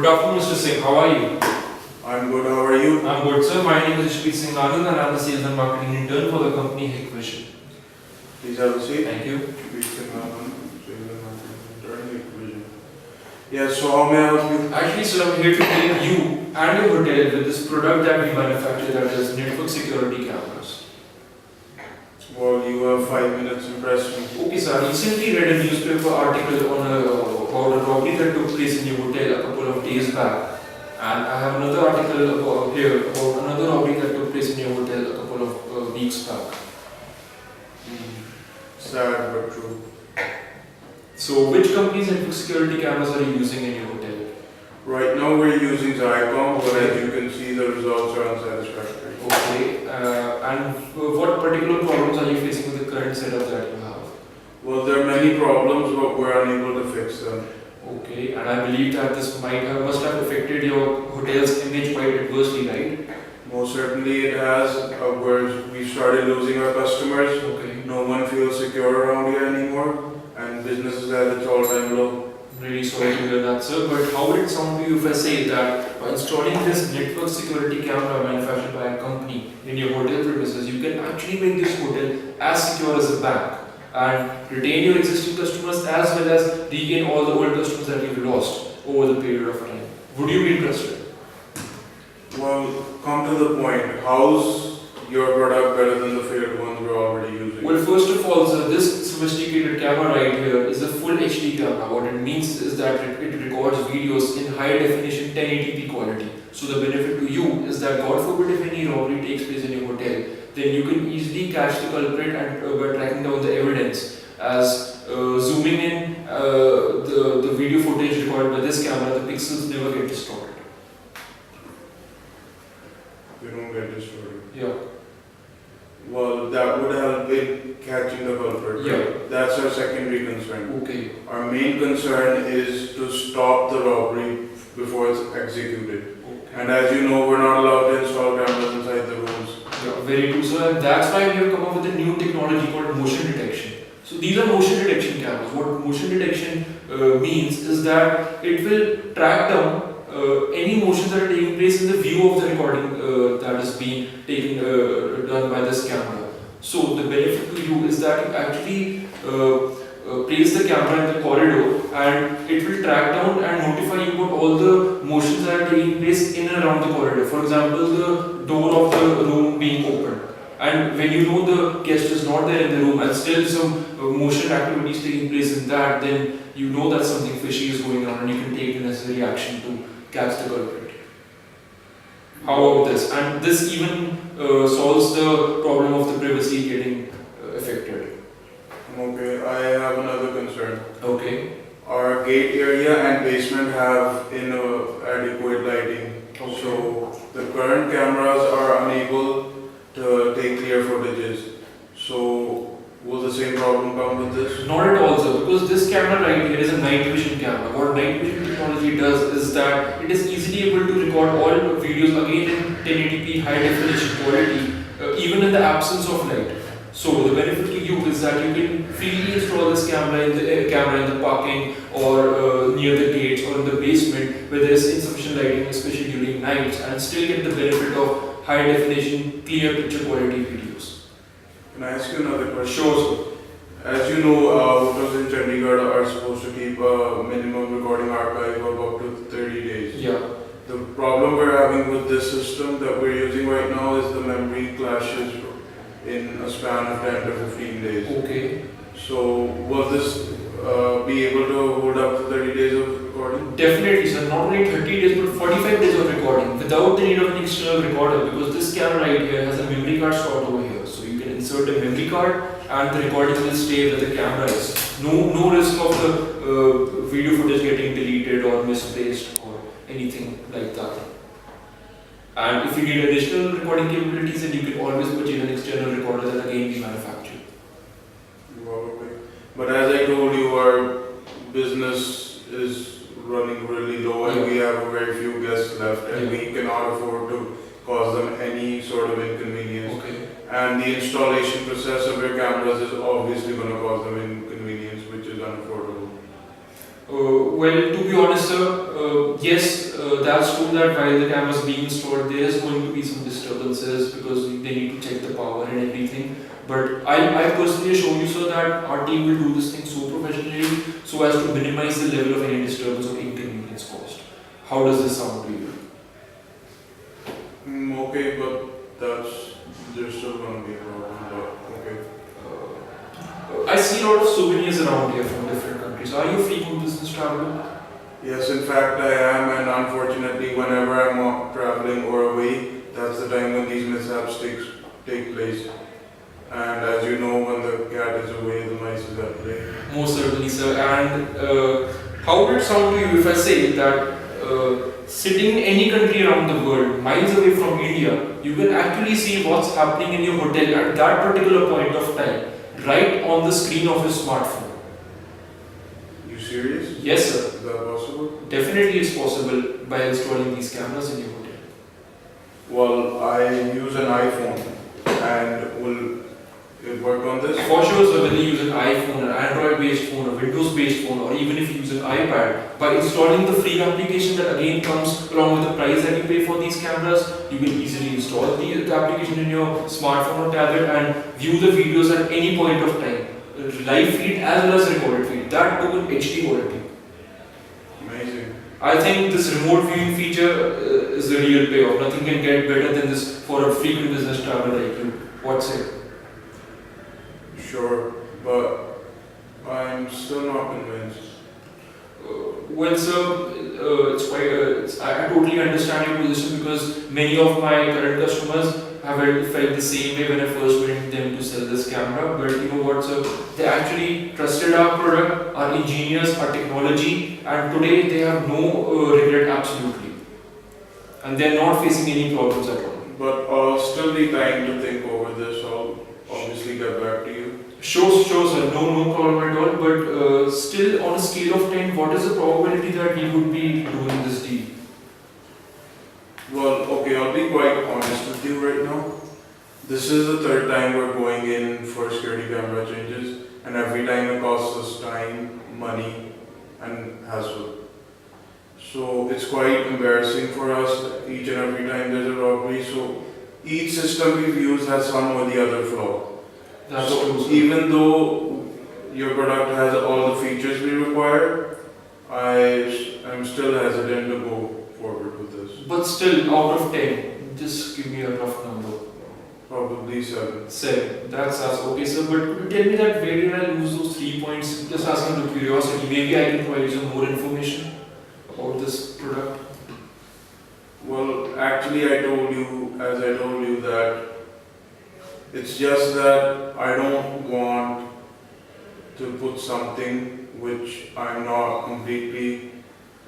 Good afternoon, Mr. Singh. How are you? I'm good. How are you? I'm good, sir. My name is Ishpreet Singh and I'm the sales and marketing intern for the company Hikvision. Please have a seat. Thank you. Yes, so how may I help you? Actually, sir, I'm here to help you and your hotel with this product that we manufacture, that is network security cameras. Well, you have 5 minutes. Impress me. Okay, sir. I recently read a newspaper article on about a robbery that took place in your hotel a couple of days back. And I have another article about another robbery that took place in your hotel a couple of weeks back. Sad but true. So, which company's network security cameras are you using in your hotel? Right now we're using Zycom, but as you can see the results are unsatisfactory. Okay, and what particular problems are you facing with the current setup that you have? Well, there are many problems, but we're unable to fix them. Okay, and I believe that this must have affected your hotel's image quite adversely, right? Most certainly it has. We started losing our customers. Okay. No one feels secure around here anymore, and business is at its all-time low. Really sorry to hear that, sir, but how would it sound to you if I say that by installing this network security camera manufactured by a company in your hotel premises, you can actually make this hotel as secure as a bank and retain your existing customers as well as regain all the old customers that you've lost over the period of time? Would you be interested? Well, come to the point. How's your product better than the failed ones we're already using? Well, first of all, sir, this sophisticated camera right here is a full HD camera. What it means is that it records videos in high definition 1080p quality. So the benefit to you is that God forbid if any robbery takes place in your hotel, then you can easily catch the culprit and by tracking down the evidence. As zooming in the video footage recorded by this camera, the pixels never get distorted. We don't get distorted. Yeah. Well, that would help in catching the culprit. Yeah. That's our secondary concern. Okay. Our main concern is to stop the robbery before it's executed. Okay. And as you know, we're not allowed to install cameras inside the rooms. Yeah, very true, sir. And that's why we have come up with a new technology called motion detection. So these are motion detection cameras. What motion detection means is that it will track down any motions that are taking place in the view of the recording that is being done by this camera. So the benefit to you is that you actually place the camera in the corridor and it will track down and notify you about all the motions that are taking place in and around the corridor. For example, the door of the room being open. And when you know the guest is not there in the room and still some motion activities taking place in that, then you know that something fishy is going on and you can take the necessary action to catch the culprit. How about this? And this even solves the problem of the privacy getting affected. Okay, I have another concern. Okay. Our gate area and basement have inadequate lighting. Okay. So the current cameras are unable to take clear footages. So will the same problem come with this? Not at all, sir, because this camera right here is a night vision camera. What night vision technology does is that it is easily able to record all videos again in 1080p high definition quality, even in the absence of light. So the benefit to you is that you can freely install this camera in the parking or near the gates or in the basement where there is insufficient lighting, especially during nights, and still get the benefit of high definition, clear picture quality videos. Can I ask you another question? Sure, sir. As you know, hotels in Chandigarh are supposed to keep a minimum recording archive of up to 30 days. Yeah. The problem we're having with this system that we're using right now is the memory clashes in a span of 10 to 15 days. Okay. So will this be able to hold up to 30 days of recording? Definitely, sir. Not only 30 days but 45 days of recording without the need of an external recorder, because this camera right here has a memory card stored over here. So you can insert a memory card and the recording will stay where the camera is. No risk of the video footage getting deleted or misplaced or anything like that. And if you need additional recording capabilities, then you can always purchase an external recorder that again we manufacture. Probably. But as I told you, our business is running really low and we have very few guests left and we cannot afford to cause them any sort of inconvenience. Okay. And the installation process of your cameras is obviously going to cause them inconvenience, which is unaffordable. Well, to be honest, sir, yes, that's true that while the camera is being installed, there is going to be some disturbances because they need to check the power and everything. But I personally assure you, sir, that our team will do this thing so professionally so as to minimize the level of any disturbance or inconvenience caused. How does this sound to you? Okay, but there's still gonna be a problem, but okay. I see a lot of souvenirs around here from different countries. Are you a frequent business traveler? Yes, in fact I am, and unfortunately whenever I'm traveling or away, that's the time when these mishaps take place. And as you know, when the cat is away, the mice is at play. Most certainly, sir. And how would it sound to you if I say that sitting in any country around the world, miles away from India, you can actually see what's happening in your hotel at that particular point of time, right on the screen of your smartphone? You serious? Yes, sir. Is that possible? Definitely it's possible by installing these cameras in your hotel. Well, I use an iPhone, and will it work on this? For sure, sir, whether you use an iPhone, an Android-based phone, a Windows-based phone, or even if you use an iPad, by installing the free application that again comes along with the price that you pay for these cameras, you can easily install the application in your smartphone or tablet and view the videos at any point of time. Live feed as well as recorded feed. That too in HD quality. Amazing. I think this remote viewing feature is the real payoff. Nothing can get better than this for a frequent business traveler like you. What's it? Sure, but I'm still not convinced. Well, sir, I totally understand your position because many of my current customers have felt the same way when I first went them to sell this camera. But you know what, sir? They actually trusted our product, our engineers, our technology, and today they have no regret absolutely. And they are not facing any problems at all. But I'll still need time to think over this. I'll obviously get back to you. Sure, sir. No problem at all. But still, on a scale of 10, what is the probability that we would be doing this deal? Well, okay, I'll be quite honest with you right now. This is the third time we're going in for security camera changes, and every time it costs us time, money, and hassle. So it's quite embarrassing for us each and every time there's a robbery. So each system we've used has some or the other flaw. That's So true, sir. even though your product has all the features we require, I'm still hesitant to go forward with this. But still, out of 10, just give me a rough number. Probably 7. 7. That's us. Okay, sir. But could you tell me that where did I lose those 3 points? Just asking out of curiosity. Maybe I can provide you some more information about this product. Well, actually I told you that it's just that I don't want to put something which I'm not completely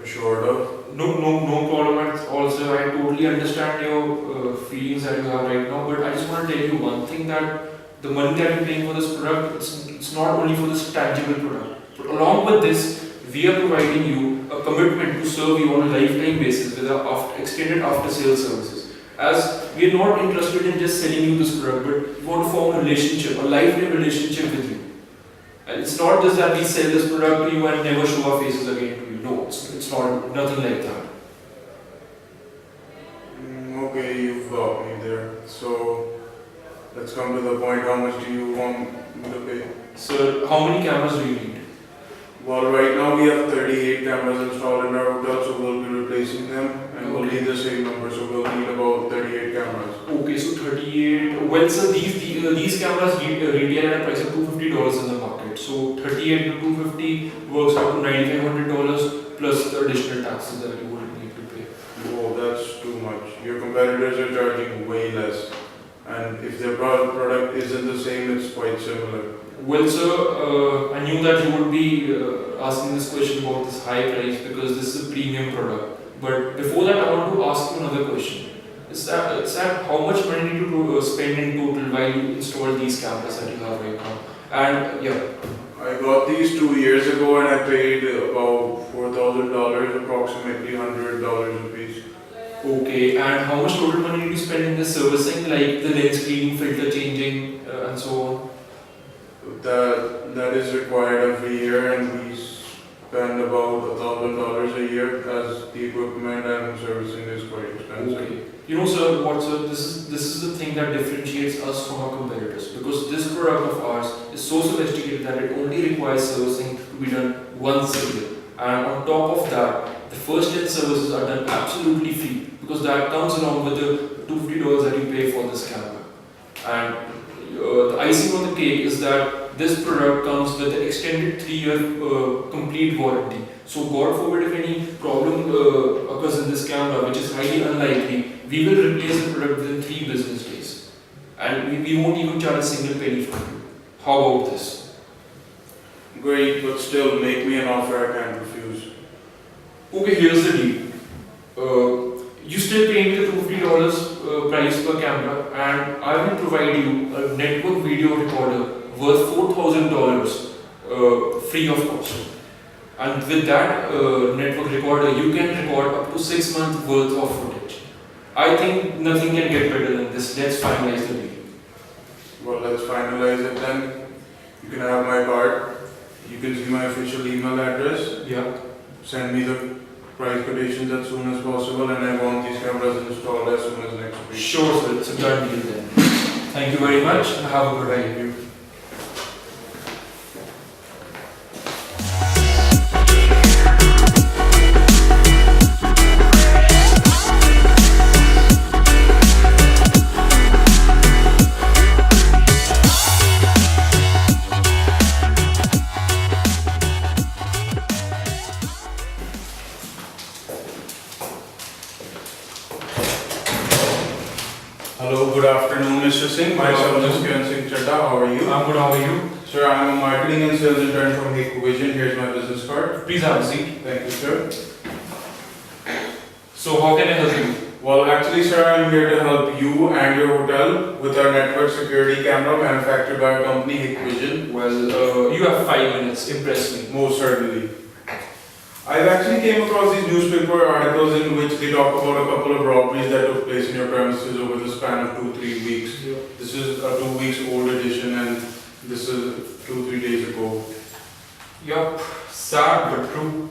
assured of. No problem at all, sir. I totally understand your feelings that you have right now, but I just want to tell you one thing, that the money that you're paying for this product, it's not only for this tangible product. But along with this, we are providing you a commitment to serve you on a lifetime basis with our extended after-sales services. As we are not interested in just selling you this product, but we want to form a relationship, a lifetime relationship with you. And it's not just that we sell this product to you and never show our faces again to you. No, it's not, nothing like that. Okay, you've got me there. So let's come to the point. How much do you want me to pay? Sir, how many cameras do you need? Well, right now we have 38 cameras installed in our hotel, so we'll be replacing them, and we'll need the same number, so we'll need about 38 cameras. Okay, so 38. Well, sir, these cameras retail at a price of $250 in the market. So 38 to 250 works out to $9,500 plus the additional taxes that you would need to pay. Whoa, that's too much. Your competitors are charging way less, and if their product isn't the same, it's quite similar. Well, sir, I knew that you would be asking this question about this high price because this is a premium product. But before that, I want to ask you another question. Is that how much money do you spend in total while you install these cameras that you have right now? And yeah. I got these 2 years ago, and I paid about $4,000, approximately $100 a piece. Okay, and how much total money do you spend in the servicing, like the lens cleaning, filter changing, and so on? That is required every year, and spend about $1,000 a year, as the equipment and servicing is quite expensive. Okay. You know, sir, this is the thing that differentiates us from our competitors, because this product of ours is so sophisticated that it only requires servicing to be done once a year. And on top of that, the first 10 services are done absolutely free, because that comes along with the $250 that you pay for this camera. And the icing on the cake is that this product comes with an extended 3-year complete warranty. So God forbid if any problem occurs in this camera, which is highly unlikely, we will replace the product within 3 business days. And we won't even charge a single penny from you. How about this? Great, but still make me an offer I can't refuse. Okay, here's the deal. You still pay me the $250 price per camera, and I will provide you a network video recorder worth $4,000 free of cost. And with that network recorder, you can record up to 6 months worth of footage. I think nothing can get better than this. Let's finalize the deal. Well, let's finalize it then. You can have my card. You can see my official email address. Yeah. Send me the price quotations as soon as possible, and I want these cameras installed as soon as next week. Sure, sir. It's a done deal then. Thank you very much, and have a good day. Hello, good afternoon, Mr. Singh. Myself is Ishpreet Singh. How are you? I'm good. How are you? Sir, I'm a marketing and sales intern from Hikvision. Here's my business card. Please have a seat. Thank you, sir. So, how can I help you? Well, actually, sir, I'm here to help you and your hotel with our network security camera manufactured by our company, Hikvision. Well, you have 5 minutes. Impress me. Most certainly. I've actually came across these newspaper articles in which they talk about a couple of robberies that took place in your premises over the span of 2-3 weeks. Yeah. This is a 2 weeks old edition, and this is 2-3 days ago. Yup. Sad but true.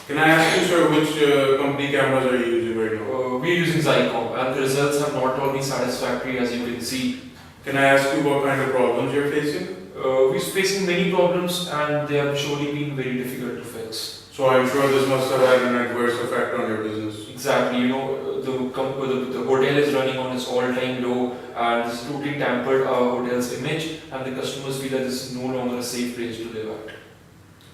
Can I ask you, sir, which company cameras are you using right now? We're using Zycom, and the results have not all been satisfactory, as you can see. Can I ask you what kind of problems you're facing? We're facing many problems, and they have surely been very difficult to fix. So I'm sure this must have had an adverse effect on your business. Exactly, you know, the hotel is running on its all-time low, and this totally tampered our hotel's image, and the customers feel that this is no longer a safe place to live at.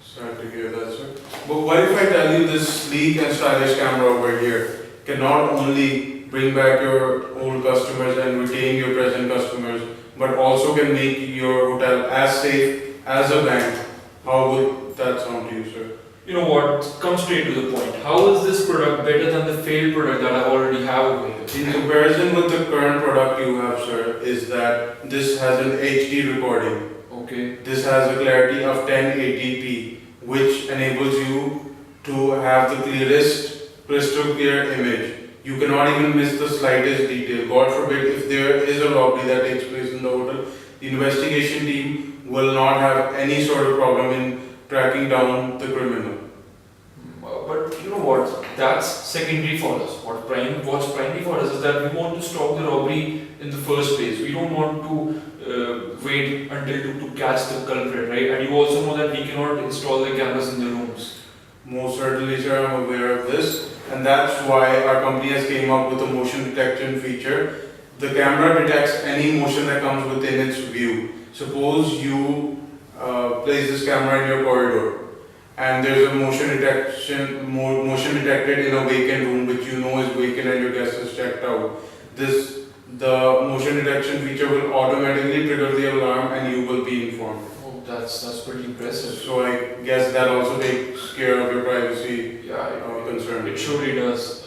Sad to hear that, sir. But what if I tell you this sleek and stylish camera over here can not only bring back your old customers and retain your present customers, but also can make your hotel as safe as a bank? How would that sound to you, sir? You know what, come straight to the point. How is this product better than the failed product that I already have over here? In comparison with the current product you have, sir, is that this has an HD recording. Okay. This has a clarity of 1080p, which enables you to have the clearest, crystal clear image. You cannot even miss the slightest detail. God forbid if there is a robbery that takes place in the hotel, the investigation team will not have any sort of problem in tracking down the criminal. But you know what? That's secondary for us. What's primary for us is that we want to stop the robbery in the first place. We don't want to wait until to catch the culprit, right? And you also know that we cannot install the cameras in the rooms. Most certainly, sir, I'm aware of this, and that's why our company has came up with a motion detection feature. The camera detects any motion that comes within its view. Suppose you place this camera in your corridor, and there's a motion detected in a vacant room which you know is vacant and your guest is checked out. The motion detection feature will automatically trigger the alarm and you will be informed. Oh, that's pretty impressive. So I guess that also takes care of your privacy concern. It surely does.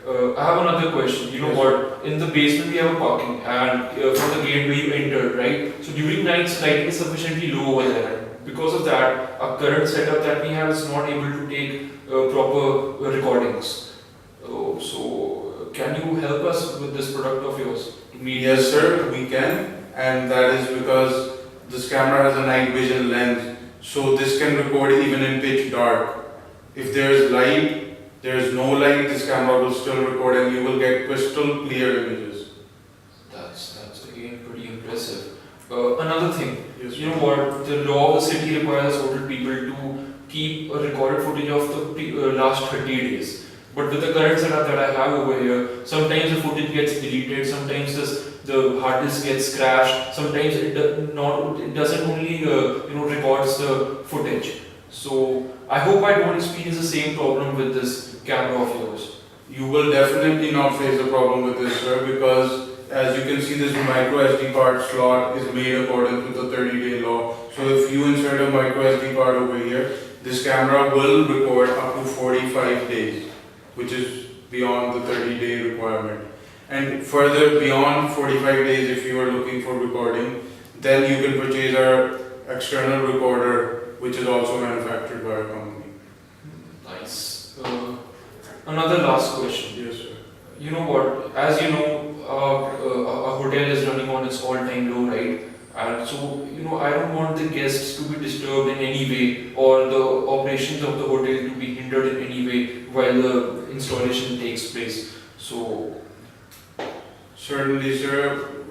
I have another question. You know Yes. what? In the basement we have a parking, and from the gate where you entered, right? So during nights lighting is sufficiently low over there. Because of that, our current setup that we have is not able to take proper recordings. So can you help us with this product of yours? Yes, sir, we can, and that is because this camera has a night vision lens, so this can record even in pitch dark. If there's light, there's no light, this camera will still record and you will get crystal clear images. That's again pretty impressive. Another thing, Yes, you know what? The law of the city requires hotel people to keep a recorded footage of the last 30 days. But with the current setup that I have over here, sometimes the footage gets deleted, sometimes the hard disk gets crashed, sometimes it doesn't only records the footage. So I hope I don't experience the same problem with this camera of yours. You will definitely not face a problem with this, sir, because as you can see, this micro SD card slot is made according to the 30-day law. So if you insert a micro SD card over here, this camera will record up to 45 days, which is beyond the 30-day requirement. And further beyond 45 days, if you are looking for recording, then you can purchase our external recorder, which is also manufactured by our company. Nice. Another last question. Yes, sir. You know what? As you know, a hotel is running on its all-time low, right? And so, I don't want the guests to be disturbed in any way or the operations of the hotel to be hindered in any way while the installation takes place. So, certainly, sir.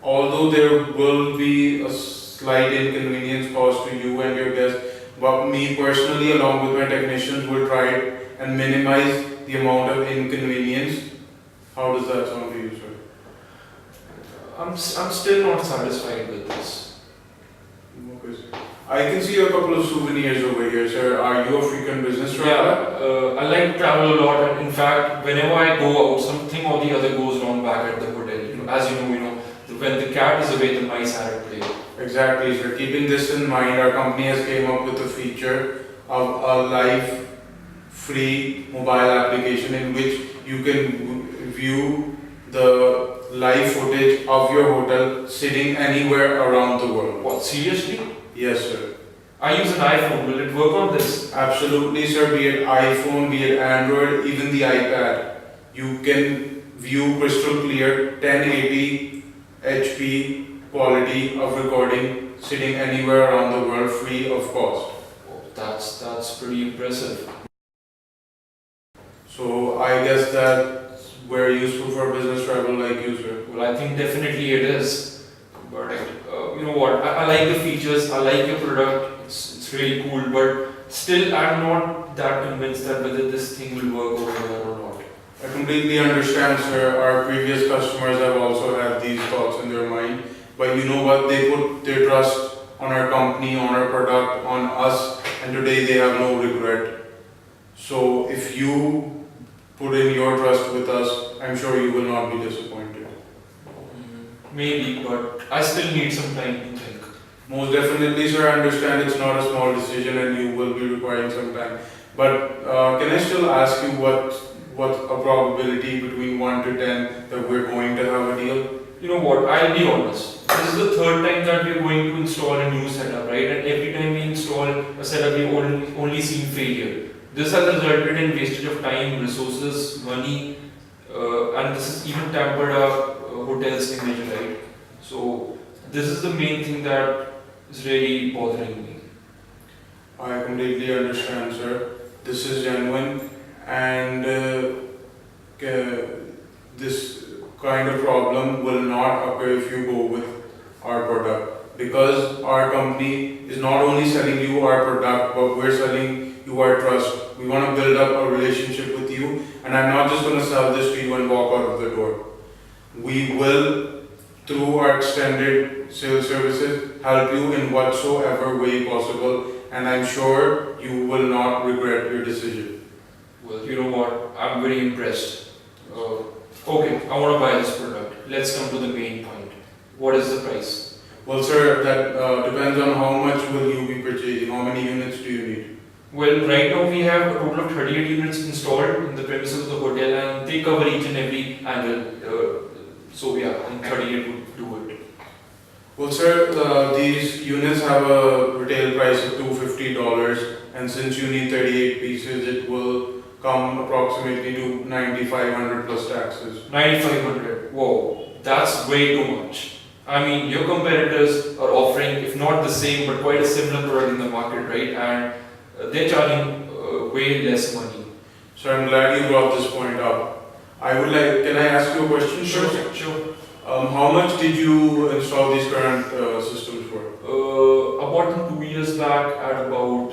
Although there will be a slight inconvenience caused to you and your guests, but me personally, along with my technicians, will try and minimize the amount of inconvenience. How does that sound to you, sir? I'm still not satisfied with this. Okay, sir. I can see a couple of souvenirs over here, sir. Are you a frequent business traveler? I like to travel a lot, and in fact, whenever I go out, something or the other goes wrong back at the hotel. As you know, when the cat is away, the mice are at play. Exactly, sir. Keeping this in mind, our company has came up with a feature of a live, free mobile application in which you can view the live footage of your hotel sitting anywhere around the world. What, seriously? Yes, sir. I use an iPhone. Will it work on this? Absolutely, sir. Be it iPhone, be it Android, even the iPad. You can view crystal clear 1080 HP quality of recording sitting anywhere around the world free of cost. Oh, that's pretty impressive. So I guess that's very useful for business travel like you, sir. Well, I think definitely it is. But you know what? I like the features. I like your product. It's really cool. But still, I'm not that convinced that whether this thing will work over there or not. I completely understand, sir. Our previous customers have also had these thoughts in their mind. But you know what? They put their trust on our company, on our product, on us, and today they have no regret. So if you put in your trust with us, I'm sure you will not be disappointed. Maybe, but I still need some time to think. Most definitely, sir. I understand it's not a small decision and you will be requiring some time. But can I still ask you what's a probability between 1 to 10 that we're going to have a deal? You know what? I'll be honest. This is the third time that we're going to install a new setup, right? And every time we install a setup, we've only seen failure. This has resulted in wastage of time, resources, money, and this has even tampered our hotel's image, right? So this is the main thing that is really bothering me. I completely understand, sir. This is genuine, and this kind of problem will not occur if you go with our product. Because our company is not only selling you our product, but we're selling you our trust. We want to build up a relationship with you, and I'm not just going to sell this to you and walk out of the door. We will, through our extended sales services, help you in whatsoever way possible, and I'm sure you will not regret your decision. Well, you know what? I'm very impressed. Okay, I want to buy this product. Let's come to the main point. What is the price? Well, sir, that depends on how much will you be purchasing. How many units do you need? Well, right now we have a total of 38 units installed in the premises of the hotel, and they cover each and every angle. So yeah, I think 38 would do it. Well, sir, these units have a retail price of $250, and since you need 38 pieces, it will come approximately to $9,500 plus taxes. 9,500. Whoa, that's way too much. I mean, your competitors are offering, if not the same, but quite a similar product in the market, right? And they're charging way less money. So I'm glad you brought this point up. Can I ask you a question? Sure. How much did you install these current systems for? About 2 years back at about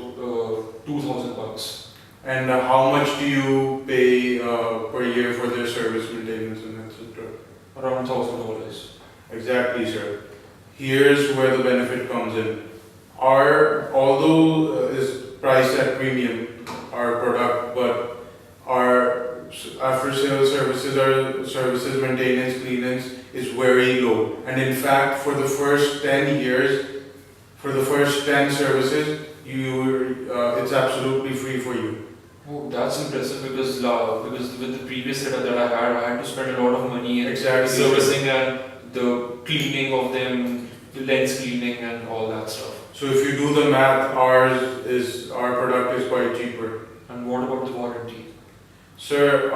$2,000. And how much do you pay per year for their service, maintenance, and etc.? Around $1,000. Exactly, sir. Here's where the benefit comes in. Although is priced at premium, our product, but our after-sales services, maintenance, cleanance is very low. And in fact, for the first 10 years, for the first 10 services, it's absolutely free for you. Oh, that's impressive because with the previous setup that I had to spend a lot of money in Exactly. servicing and the cleaning of them, the lens cleaning and all that stuff. So if you do the math, our product is quite cheaper. And what about the warranty? Sir,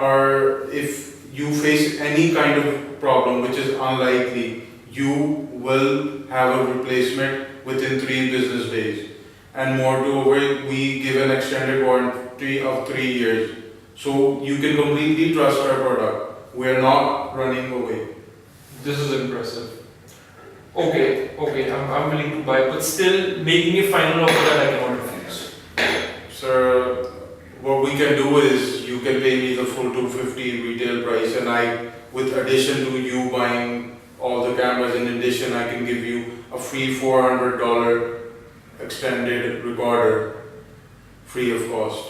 if you face any kind of problem, which is unlikely, you will have a replacement within 3 business days. And moreover, we give an extended warranty of 3 years. So you can completely trust our product. We are not running away. This is impressive. Okay, I'm willing to buy, but still making a final offer that I cannot refuse. Sir, what we can do is you can pay me the full $250 retail price, and with addition to you buying all the cameras, in addition I can give you a free $400 extended recorder, free of cost.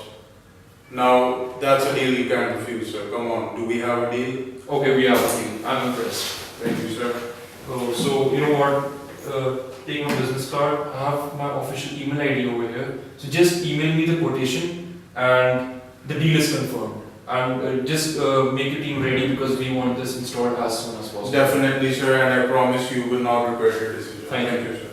Now that's a deal you can't refuse, sir. Come on, do we have a deal? Okay, we have a deal. I'm impressed. Thank you, sir. So you know what? Take my business card. I have my official email ID over here. So just email me the quotation, and the deal is confirmed. And just make your team ready because we want this installed as soon as possible. Definitely, sir, and I promise you will not regret your decision. Thank you. Sir.